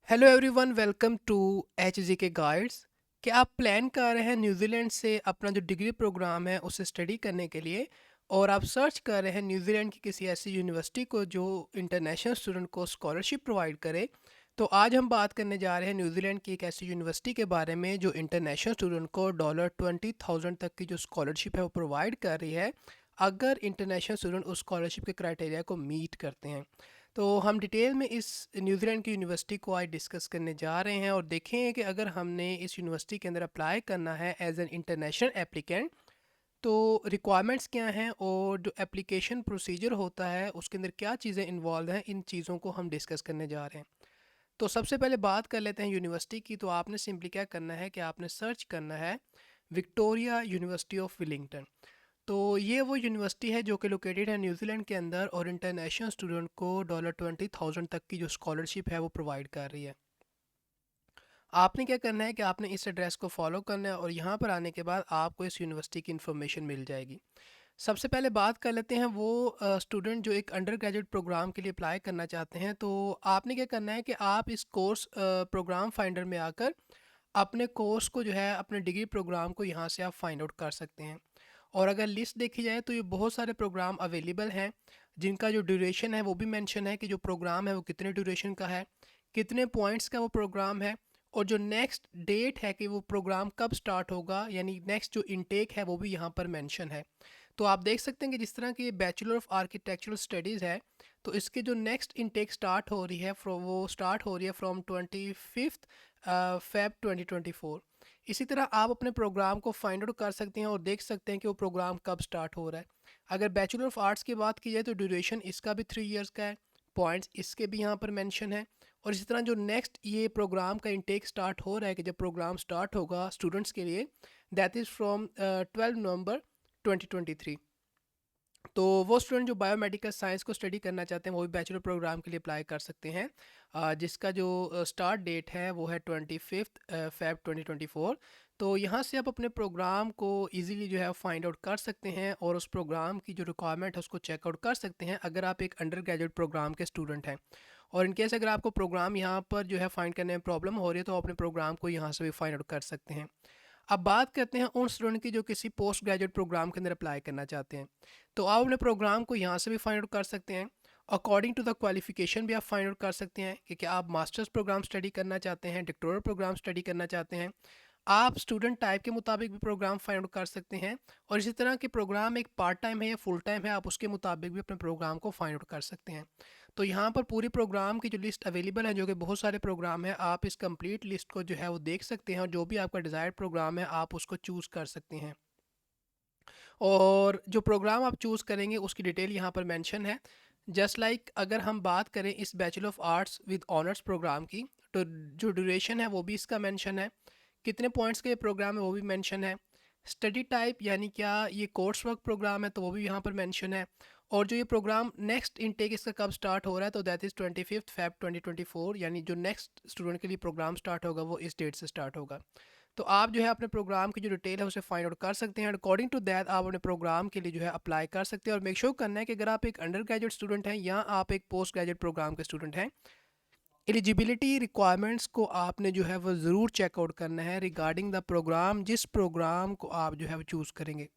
Hello everyone, welcome to H G के guides. क्या आप प्लान कर रहे हैं न्यूजीलैंड से अपना जो डिग्री प्रोग्राम है उसे स्टडी करने के लिए, और आप सर्च कर रहे हैं न्यूजीलैंड की किसी ऐसी यूनिवर्सिटी को जो इंटरनेशनल स्टूडेंट को स्कॉलरशिप प्रोवाइड करे? तो आज हम बात करने जा रहे हैं न्यूजीलैंड की एक ऐसी यूनिवर्सिटी के बारे में जो इंटरनेशनल स्टूडेंट को $20,000 तक की जो स्कॉलरशिप है वो प्रोवाइड कर रही है, अगर इंटरनेशनल स्टूडेंट उस स्कॉलरशिप के क्राइटेरिया को मीट करते हैं। तो हम डिटेल में इस न्यूजीलैंड की यूनिवर्सिटी को आज डिस्कस करने जा रहे हैं और देखें कि अगर हमने इस यूनिवर्सिटी के अंदर अप्लाई करना है एज एन इंटरनेशनल एप्लीकेंट, तो रिक्वायरमेंट्स क्या हैं और जो एप्लीकेशन प्रोसीजर होता है उसके अंदर क्या चीज़ें इन्वॉल्व हैं, इन चीज़ों को हम डिस्कस करने जा रहे हैं। तो सबसे पहले बात कर लेते हैं यूनिवर्सिटी की। तो आपने सिंपली क्या करना है कि आपने सर्च करना है विक्टोरिया यूनिवर्सिटी ऑफ विलिंगटन। तो ये वो यूनिवर्सिटी है जो कि लोकेटेड है न्यूजीलैंड के अंदर और इंटरनेशनल स्टूडेंट को $20,000 तक की जो स्कॉलरशिप है वो प्रोवाइड कर रही है। आपने क्या करना है कि आपने इस एड्रेस को फॉलो करना है और यहाँ पर आने के बाद आपको इस यूनिवर्सिटी की इन्फॉर्मेशन मिल जाएगी। सबसे पहले बात कर लेते हैं वो स्टूडेंट जो एक अंडर ग्रेजुएट प्रोग्राम के लिए अप्लाई करना चाहते हैं। तो आपने क्या करना है कि आप इस कोर्स प्रोग्राम फाइंडर में आकर अपने कोर्स को जो है अपने डिग्री प्रोग्राम को यहाँ से आप फाइंड आउट कर सकते हैं। और अगर लिस्ट देखी जाए तो ये बहुत सारे प्रोग्राम अवेलेबल हैं जिनका जो ड्यूरेशन है वो भी मेंशन है कि जो प्रोग्राम है वो कितने ड्यूरेशन का है, कितने पॉइंट्स का वो प्रोग्राम है, और जो नेक्स्ट डेट है कि वो प्रोग्राम कब स्टार्ट होगा, यानी नेक्स्ट जो इनटेक है वो भी यहाँ पर मेंशन है। तो आप देख सकते हैं कि जिस तरह की बैचलर ऑफ आर्किटेक्चरल स्टडीज़ है, तो इसके जो नेक्स्ट इनटेक स्टार्ट हो रही है वो स्टार्ट हो रही है फ्रॉम 25 फेब 2024। इसी तरह आप अपने प्रोग्राम को फाइंड आउट कर सकते हैं और देख सकते हैं कि वो प्रोग्राम कब स्टार्ट हो रहा है। अगर बैचलर ऑफ आर्ट्स की बात की जाए तो ड्यूरेशन इसका भी 3 इयर्स का है, पॉइंट्स इसके भी यहाँ पर मेंशन है। और इसी तरह जो नेक्स्ट ये प्रोग्राम का इंटेक स्टार्ट हो रहा है कि जब प्रोग्राम स्टार्ट होगा स्टूडेंट्स के लिए, दैट इज़ फ्रॉम 12 नवंबर 2023। तो वो स्टूडेंट जो बायोमेडिकल साइंस को स्टडी करना चाहते हैं वो भी बैचलर प्रोग्राम के लिए अप्लाई कर सकते हैं, जिसका जो स्टार्ट डेट है वो है 25 फेब 2024। तो यहाँ से आप अपने प्रोग्राम को इजीली जो है फाइंड आउट कर सकते हैं और उस प्रोग्राम की जो रिक्वायरमेंट है उसको चेकआउट कर सकते हैं अगर आप एक अंडर ग्रेजुएट प्रोग्राम के स्टूडेंट हैं। और इनकेस अगर आपको प्रोग्राम यहाँ पर जो है फाइंड करने में प्रॉब्लम हो रही है तो आप अपने प्रोग्राम को यहाँ से भी फाइंड आउट कर सकते हैं। अब बात करते हैं उन स्टूडेंट की जो किसी पोस्ट ग्रेजुएट प्रोग्राम के अंदर अप्लाई करना चाहते हैं। तो आप अपने प्रोग्राम को यहाँ से भी फाइंड आउट कर सकते हैं। अकॉर्डिंग टू द क्वालिफिकेशन भी आप फाइंड आउट कर सकते हैं कि क्या आप मास्टर्स प्रोग्राम स्टडी करना चाहते हैं, डॉक्टोरल प्रोग्राम स्टडी करना चाहते हैं। आप स्टूडेंट टाइप के मुताबिक भी प्रोग्राम फाइंड आउट कर सकते हैं, और इसी तरह के प्रोग्राम एक पार्ट टाइम है या फुल टाइम है आप उसके मुताबिक भी अपने प्रोग्राम को फाइंड आउट कर सकते हैं। तो यहाँ पर पूरी प्रोग्राम की जो लिस्ट अवेलेबल है, जो कि बहुत सारे प्रोग्राम है, आप इस कंप्लीट लिस्ट को जो है वो देख सकते हैं और जो भी आपका डिज़ायर्ड प्रोग्राम है आप उसको चूज़ कर सकते हैं। और जो प्रोग्राम आप चूज़ करेंगे उसकी डिटेल यहाँ पर मेंशन है। जस्ट लाइक अगर हम बात करें इस bachelor of arts with honours programme की, तो जो ड्यूरेशन है वो भी इसका मेंशन है, कितने पॉइंट्स का ये प्रोग्राम है वो भी मेंशन है, स्टडी टाइप यानी क्या ये कोर्स वर्क प्रोग्राम है तो वो भी यहाँ पर मेंशन है, और जो ये प्रोग्राम नेक्स्ट इनटेक इसका कब स्टार्ट हो रहा है तो दैट इज़ 25 फेब 2024, यानी जो नेक्स्ट स्टूडेंट के लिए प्रोग्राम स्टार्ट होगा वो इस डेट से स्टार्ट होगा। तो आप जो है अपने प्रोग्राम की जो डिटेल है उसे फाइंड आउट कर सकते हैं। अकॉर्डिंग टू दैट आप अपने प्रोग्राम के लिए जो है अप्लाई कर सकते हैं, और मेक श्योर करना है कि अगर आप एक अंडर ग्रेजुएट स्टूडेंट हैं या आप एक पोस्ट ग्रेजुएट प्रोग्राम के स्टूडेंट हैं, एलिजिबिलिटी रिक्वायरमेंट्स को आपने जो है वो ज़रूर चेकआउट करना है रिगार्डिंग द प्रोग्राम, जिस प्रोग्राम को आप जो है वो चूज़ करेंगे।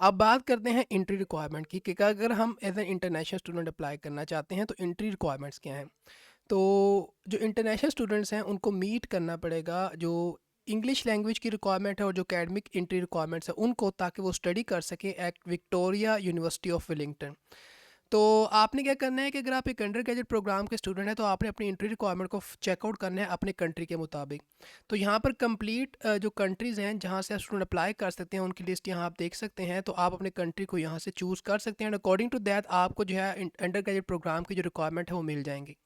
अब बात करते हैं एंट्री रिक्वायरमेंट की कि अगर हम as an international student apply करना चाहते हैं तो एंट्री रिक्वायरमेंट्स क्या हैं। तो जो इंटरनेशनल स्टूडेंट्स हैं उनको मीट करना पड़ेगा जो इंग्लिश लैंग्वेज की रिक्वायरमेंट है और जो एकेडमिक एंट्री रिक्वायरमेंट्स है उनको, ताकि वो स्टडी कर सकें at Victoria University of Wellington. तो आपने क्या करना है कि अगर आप एक अंडर ग्रेजुएट प्रोग्राम के स्टूडेंट हैं तो आपने अपनी एंट्री रिक्वायरमेंट को चेकआउट करना है अपने कंट्री के मुताबिक। तो यहाँ पर कंप्लीट जो कंट्रीज़ हैं जहाँ से आप स्टूडेंट अप्लाई कर सकते हैं उनकी लिस्ट यहाँ आप देख सकते हैं। तो आप अपने कंट्री को यहाँ से चूज़ कर सकते हैं, अकॉर्डिंग टू दैट आपको जो है अंडर ग्रेजुएट प्रोग्राम की जो रिक्वायरमेंट है वो मिल जाएंगी।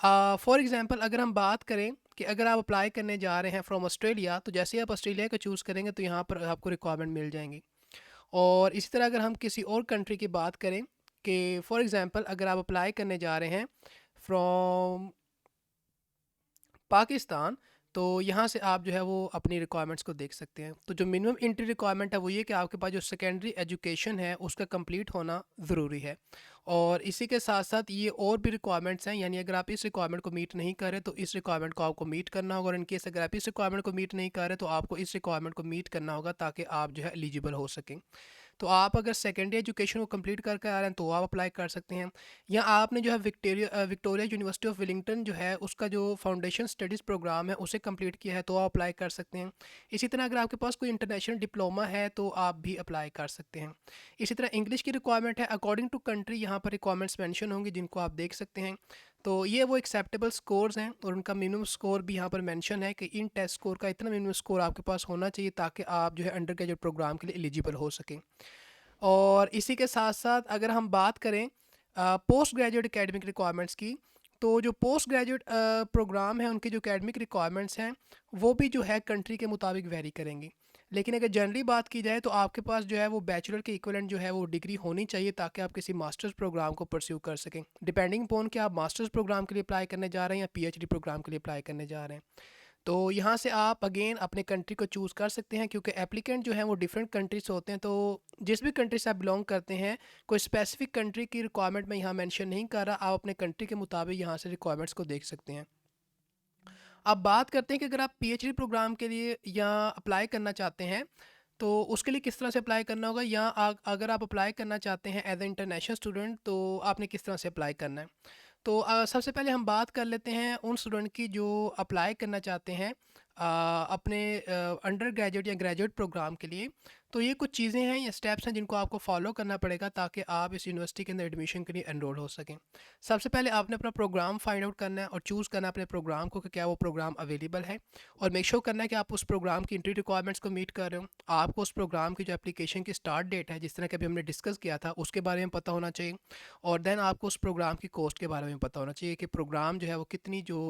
फॉर एग्जांपल अगर हम बात करें कि अगर आप अप्लाई करने जा रहे हैं फ्रॉम ऑस्ट्रेलिया, तो जैसे ही आप ऑस्ट्रेलिया का चूज़ करेंगे तो यहाँ पर आपको रिक्वायरमेंट मिल जाएंगी। और इसी तरह अगर हम किसी और कंट्री की बात करें कि फॉर एग्जांपल अगर आप अप्लाई करने जा रहे हैं फ्रॉम पाकिस्तान, तो यहाँ से आप जो है वो अपनी रिक्वायरमेंट्स को देख सकते हैं। तो जो मिनिमम एंट्री रिक्वायरमेंट है वो ये कि आपके पास जो सेकेंडरी एजुकेशन है उसका कंप्लीट होना ज़रूरी है। और इसी के साथ साथ ये और भी रिक्वायरमेंट्स हैं, यानी अगर आप इस रिक्वायरमेंट को मीट नहीं कर रहे तो इस रिक्वायरमेंट को आपको मीट करना होगा, और इन केस अगर आप इस रिक्वायरमेंट को मीट नहीं कर रहे तो आपको इस रिक्वायरमेंट को मीट करना होगा ताकि आप जो है एलिजिबल हो सकें। तो आप अगर सेकेंडरी एजुकेशन को कंप्लीट करके आ रहे हैं तो आप अप्लाई कर सकते हैं, या आपने जो है विक्टोरिया यूनिवर्सिटी ऑफ विलिंगटन जो है उसका जो फाउंडेशन स्टडीज़ प्रोग्राम है उसे कंप्लीट किया है तो आप अप्लाई कर सकते हैं। इसी तरह अगर आपके पास कोई इंटरनेशनल डिप्लोमा है तो आप भी अप्लाई कर सकते हैं। इसी तरह इंग्लिश की रिक्वायरमेंट है अकॉर्डिंग टू कंट्री, यहाँ पर रिक्वायरमेंट्स मेंशन होंगी जिनको आप देख सकते हैं। तो ये वो एक्सेप्टेबल स्कोर्स हैं और उनका मिनिमम स्कोर भी यहाँ पर मेंशन है कि इन टेस्ट स्कोर का इतना मिनिमम स्कोर आपके पास होना चाहिए ताकि आप जो है अंडर ग्रेजुएट प्रोग्राम के लिए एलिजिबल हो सकें। और इसी के साथ साथ अगर हम बात करें पोस्ट ग्रेजुएट एकेडमिक रिक्वायरमेंट्स की, तो जो पोस्ट ग्रेजुएट प्रोग्राम है उनकी जो एकेडमिक रिक्वायरमेंट्स हैं वो भी जो है कंट्री के मुताबिक वेरी करेंगी। लेकिन अगर जनरली बात की जाए तो आपके पास जो है वो बैचलर के इक्विवेलेंट जो है वो डिग्री होनी चाहिए ताकि आप किसी मास्टर्स प्रोग्राम को परस्यू कर सकें, डिपेंडिंग अपॉन कि आप मास्टर्स प्रोग्राम के लिए अप्लाई करने जा रहे हैं या पीएचडी प्रोग्राम के लिए अप्लाई करने जा रहे हैं। तो यहाँ से आप अगेन अपने कंट्री को चूज़ कर सकते हैं, क्योंकि एप्लीकेंट जो हैं वो डिफरेंट कंट्री से होते हैं। तो जिस भी कंट्री से आप बिलोंग करते हैं, कोई स्पेसिफिक कंट्री की रिक्वायरमेंट मैं यहाँ मेंशन नहीं कर रहा, आप अपने कंट्री के मुताबिक यहाँ से रिक्वायरमेंट्स को देख सकते हैं। अब बात करते हैं कि अगर आप पीएचडी प्रोग्राम के लिए या अप्लाई करना चाहते हैं तो उसके लिए किस तरह से अप्लाई करना होगा, या अगर आप अप्लाई करना चाहते हैं एज ए इंटरनेशनल स्टूडेंट तो आपने किस तरह से अप्लाई करना है। तो सबसे पहले हम बात कर लेते हैं उन स्टूडेंट की जो अप्लाई करना चाहते हैं अपने अंडर ग्रेजुएट या ग्रेजुएट प्रोग्राम के लिए। तो ये कुछ चीज़ें हैं या स्टेप्स हैं जिनको आपको फॉलो करना पड़ेगा ताकि आप इस यूनिवर्सिटी के अंदर एडमिशन के लिए एनरोल हो सकें। सबसे पहले आपने अपना प्रोग्राम फाइंड आउट करना है और चूज़ करना है अपने प्रोग्राम को कि क्या वो प्रोग्राम अवेलेबल है, और मेक श्योर करना है कि आप उस प्रोग्राम की इंट्री रिक्वायरमेंट्स को मीट कर रहे हो। आपको उस प्रोग्राम की जो एप्लीकेशन की स्टार्ट डेट है, जिस तरह के अभी हमने डिस्कस किया था, उसके बारे में पता होना चाहिए। और देन आपको उस प्रोग्राम की कॉस्ट के बारे में पता होना चाहिए कि प्रोग्राम जो है वो कितनी जो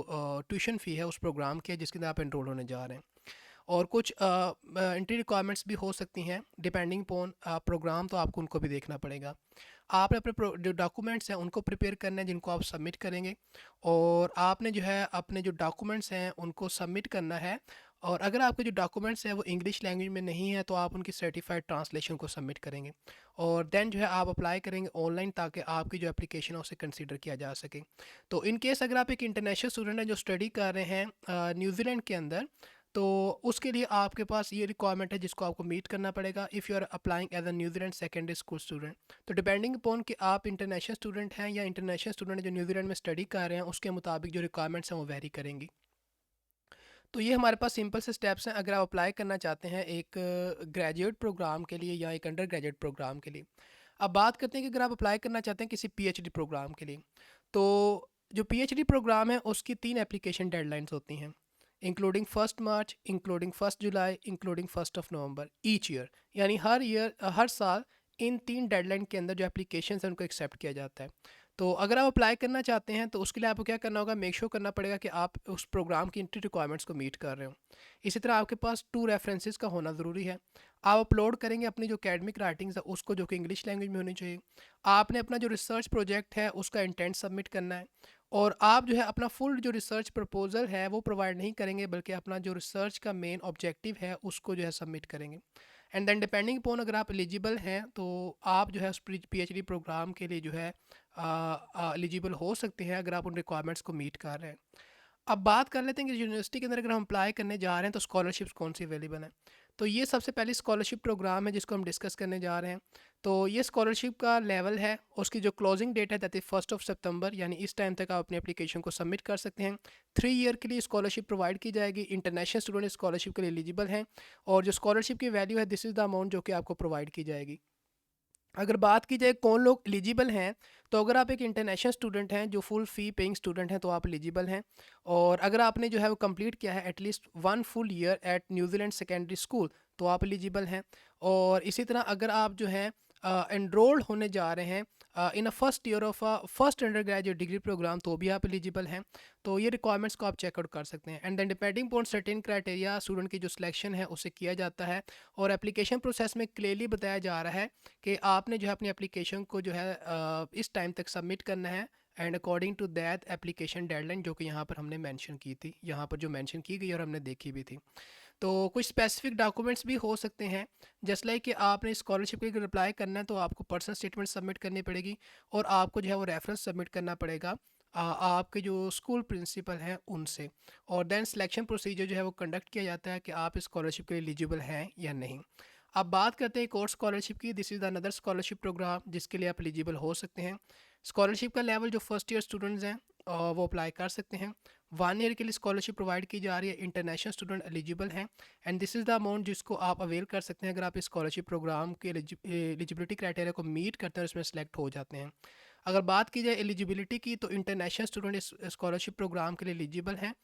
ट्यूशन फ़ी है उस प्रोग्राम की है जिसके अंदर आप एनरोल होने जा रहे हैं। और कुछ एंट्री रिक्वायरमेंट्स भी हो सकती हैं डिपेंडिंग पोन प्रोग्राम, तो आपको उनको भी देखना पड़ेगा। आपने अपने जो डॉक्यूमेंट्स हैं उनको प्रिपेयर करने हैं जिनको आप सबमिट करेंगे, और आपने जो है अपने जो डॉक्यूमेंट्स हैं उनको सबमिट करना है। और अगर आपके जो डॉक्यूमेंट्स हैं वो इंग्लिश लैंग्वेज में नहीं है तो आप उनकी सर्टिफाइड ट्रांसलेशन को सबमिट करेंगे, और देन जो है आप अप्लाई करेंगे ऑनलाइन ताकि आपकी जो एप्लीकेशन है उसे कंसीडर किया जा सके। तो इन केस अगर आप एक इंटरनेशनल स्टूडेंट हैं जो स्टडी कर रहे हैं न्यूजीलैंड के अंदर, तो उसके लिए आपके पास ये रिक्वायरमेंट है जिसको आपको मीट करना पड़ेगा if you are applying as a New Zealand secondary school student. तो डिपेंडिंग अपॉन कि आप इंटरनेशनल स्टूडेंट हैं या इंटरनेशनल स्टूडेंट जो न्यूजीलैंड में स्टडी कर रहे हैं, उसके मुताबिक जो रिक्वायरमेंट्स हैं वो वेरी करेंगी। तो ये हमारे पास सिंपल से स्टेप्स हैं अगर आप अप्लाई करना चाहते हैं एक ग्रेजुएट प्रोग्राम के लिए या एक अंडर ग्रेजुएट प्रोग्राम के लिए। अब बात करते हैं कि अगर आप अप्लाई करना चाहते हैं किसी पीएचडी प्रोग्राम के लिए, तो जो पीएचडी प्रोग्राम है उसकी 3 एप्लीकेशन डेडलाइंस होती हैं, इंक्लूडिंग 1 मार्च, इंक्लूडिंग 1 जुलाई, इंक्लूडिंग 1 नवंबर ईच ईयर। यानी हर साल इन 3 डेडलाइन के अंदर जो एप्लीकेशन है उनको एक्सेप्ट किया जाता है। तो अगर आप अप्लाई करना चाहते हैं तो उसके लिए आपको क्या करना होगा, मेक श्योर करना पड़ेगा कि आप उस प्रोग्राम की इंट्री रिक्वायरमेंट्स को मीट कर रहे हो। इसी तरह आपके पास 2 रेफरेंसेस का होना ज़रूरी है। आप अपलोड करेंगे अपनी जो एकेडमिक राइटिंग्स है उसको, जो कि इंग्लिश लैंग्वेज में होनी चाहिए। आपने अपना जो रिसर्च प्रोजेक्ट है उसका इंटेंट सबमिट करना है, और आप जो है अपना फुल जो रिसर्च प्रपोजल है वो प्रोवाइड नहीं करेंगे बल्कि अपना जो रिसर्च का मेन ऑब्जेक्टिव है उसको जो है सबमिट करेंगे। एंड देन डिपेंडिंग अपॉन अगर आप एलिजिबल हैं तो आप जो है उस पीएचडी प्रोग्राम के लिए जो है एलिजिबल हो सकते हैं अगर आप उन रिक्वायरमेंट्स को मीट कर रहे हैं। अब बात कर लेते हैं कि यूनिवर्सिटी के अंदर अगर हम अप्लाई करने जा रहे हैं तो स्कॉलरशिप्स कौन सी अवेलेबल हैं। तो ये सबसे पहले स्कॉलरशिप प्रोग्राम है जिसको हम डिस्कस करने जा रहे हैं। तो ये स्कॉलरशिप का लेवल है, उसकी जो क्लोजिंग डेट है दैट इज 1 सितंबर, यानी इस टाइम तक आप अपनी एप्लीकेशन को सबमिट कर सकते हैं। 3 ईयर के लिए स्कॉलरशिप प्रोवाइड की जाएगी। इंटरनेशनल स्टूडेंट स्कॉलरशिप के लिए एलिजिबल हैं, और जो स्कॉलरशिप की वैल्यू है दिस इज़ द अमाउंट जो कि आपको प्रोवाइड की जाएगी। अगर बात की जाए कौन लोग एलिजिबल हैं, तो अगर आप एक इंटरनेशनल स्टूडेंट हैं जो फुल फ़ी पेइंग स्टूडेंट हैं तो आप एलिजिबल हैं, और अगर आपने जो है वो कंप्लीट किया है at least 1 full year at New Zealand secondary school तो आप एलिजिबल हैं। और इसी तरह अगर आप जो हैं एनरोल्ड होने जा रहे हैं in a first year of a first undergraduate degree programme तो भी आप एलिजिबल हैं। तो ये रिक्वायरमेंट्स को आप चेकआउट कर सकते हैं, and then depending upon certain criteria student की जो सिलेक्शन है उसे किया जाता है। और एप्लीकेशन प्रोसेस में क्लियरली बताया जा रहा है कि आपने जो है अपनी एप्लीकेशन को जो है इस टाइम तक सबमिट करना है and according to that application deadline जो कि यहाँ पर हमने मेंशन की थी, यहाँ पर जो मेंशन की गई और हमने देखी भी थी। तो कुछ स्पेसिफिक डॉक्यूमेंट्स भी हो सकते हैं, जस्ट लाइक कि आपने स्कॉलरशिप के लिए रिप्लाई करना है तो आपको पर्सनल स्टेटमेंट सबमिट करनी पड़ेगी और आपको जो है वो रेफरेंस सबमिट करना पड़ेगा आपके जो स्कूल प्रिंसिपल हैं उनसे। और देन सिलेक्शन प्रोसीजर जो है वो कंडक्ट किया जाता है कि आप स्कॉलरशिप के लिए एलिजिबल हैं या नहीं। अब बात करते हैं एक और स्कॉलरशिप की। This is another scholarship programme जिसके लिए आप एलिजिबल हो सकते हैं। स्कॉलरशिप का लेवल जो फर्स्ट ईयर स्टूडेंट्स हैं वो अप्लाई कर सकते हैं। 1 ईयर के लिए स्कॉलरशिप प्रोवाइड की जा रही है, इंटरनेशनल स्टूडेंट एलिजिबल हैं and this is the amount जिसको आप अवेल कर सकते हैं अगर आप इस स्कॉलरशिप प्रोग्राम के एलिजिबिलिटी क्राइटेरिया को मीट करते हैं और इसमें सेलेक्ट हो जाते हैं। अगर बात की जाए एलिजिबिलिटी की तो इंटरनेशनल स्टूडेंट इस स्कॉलरशिप प्रोग्राम के लिए एलिजिबल हैं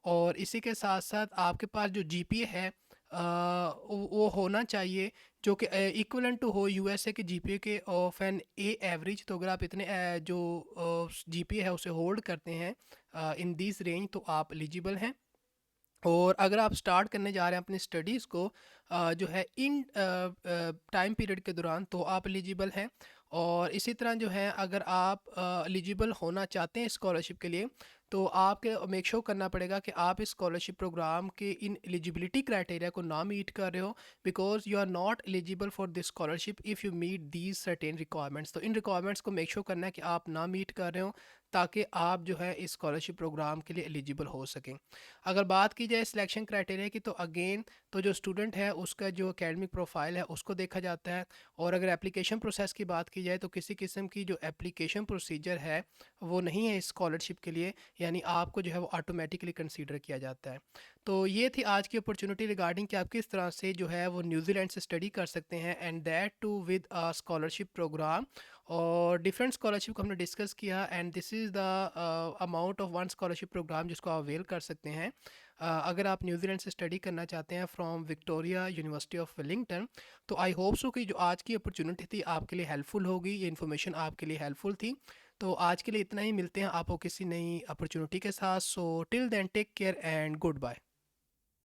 और इसी के साथ साथ आपके पास जो जीपीए है वो होना चाहिए जो कि इक्वलेंट टू हो यूएसए के जीपीए के ऑफ एन ए एवरेज। तो अगर आप इतने जो जीपीए है उसे होल्ड करते हैं इन दिस रेंज तो आप एलिजिबल हैं। और अगर आप स्टार्ट करने जा रहे हैं अपनी स्टडीज़ को जो है इन टाइम पीरियड के दौरान तो आप एलिजिबल हैं। और इसी तरह जो है अगर आप एलिजिबल होना चाहते हैं स्कॉलरशिप के लिए तो आपके मेक श्योर करना पड़ेगा कि आप इस स्कॉलरशिप प्रोग्राम के इन एलिजिबिलिटी क्राइटेरिया को ना मीट कर रहे हो, because you are not eligible for this scholarship if you meet these certain requirements. तो इन रिक्वायरमेंट्स को मेक श्योर करना है कि आप ना मीट कर रहे हो ताकि आप जो है इस स्कॉलरशिप प्रोग्राम के लिए एलिजिबल हो सकें। अगर बात की जाए सिलेक्शन क्राइटेरिया की तो अगेन तो जो स्टूडेंट है उसका जो एकेडमिक प्रोफाइल है उसको देखा जाता है। और अगर एप्लीकेशन प्रोसेस की बात की जाए तो किसी किस्म की जो एप्लीकेशन प्रोसीजर है वो नहीं है इस स्कॉलरशिप के लिए, यानी आपको जो है वो ऑटोमेटिकली कंसीडर किया जाता है। तो ये थी आज की अपॉर्चुनिटी रिगार्डिंग कि आप किस तरह से जो है वो न्यूजीलैंड से स्टडी कर सकते हैं and that too with a scholarship programme. और डिफरेंट स्कॉलरशिप को हमने डिस्कस किया and this is the amount of one scholarship programme जिसको आप अवेल कर सकते हैं अगर आप न्यूजीलैंड से स्टडी करना चाहते हैं from Victoria University of Wellington. तो आई होप सो कि जो आज की अपॉर्चुनिटी थी आपके लिए हेल्पफुल होगी, ये इन्फॉर्मेशन आपके लिए हेल्पफुल थी। तो आज के लिए इतना ही, मिलते हैं आपको किसी नई अपॉर्चुनिटी के साथ। So till then take care and good bye.